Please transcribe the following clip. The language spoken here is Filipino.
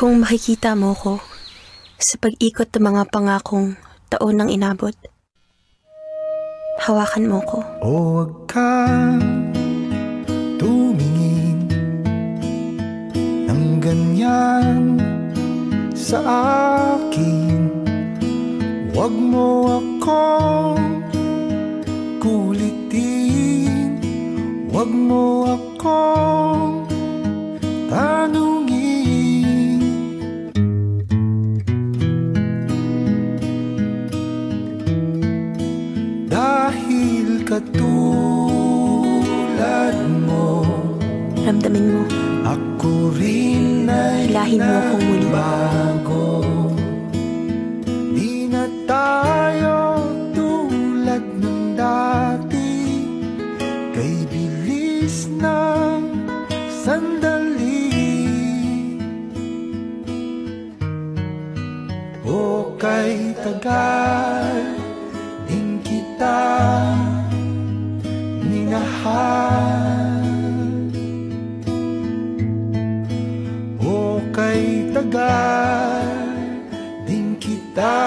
Kung makikita mo ko sa pag-ikot ng mga pangakong taon ng inabot, hawakan mo ko. O huwag kang tumingin ng ganyan sa akin. Huwag mo akong kulitin, huwag mo akong tanungin. Dahil katulad mo, Ramdamin mo, ako rin ay hilahin mo akong muli. bago. Di na tayo tulad ng dati, kay bilis ng sandali. O kay tagal din kita minahal. O kay tagal din kita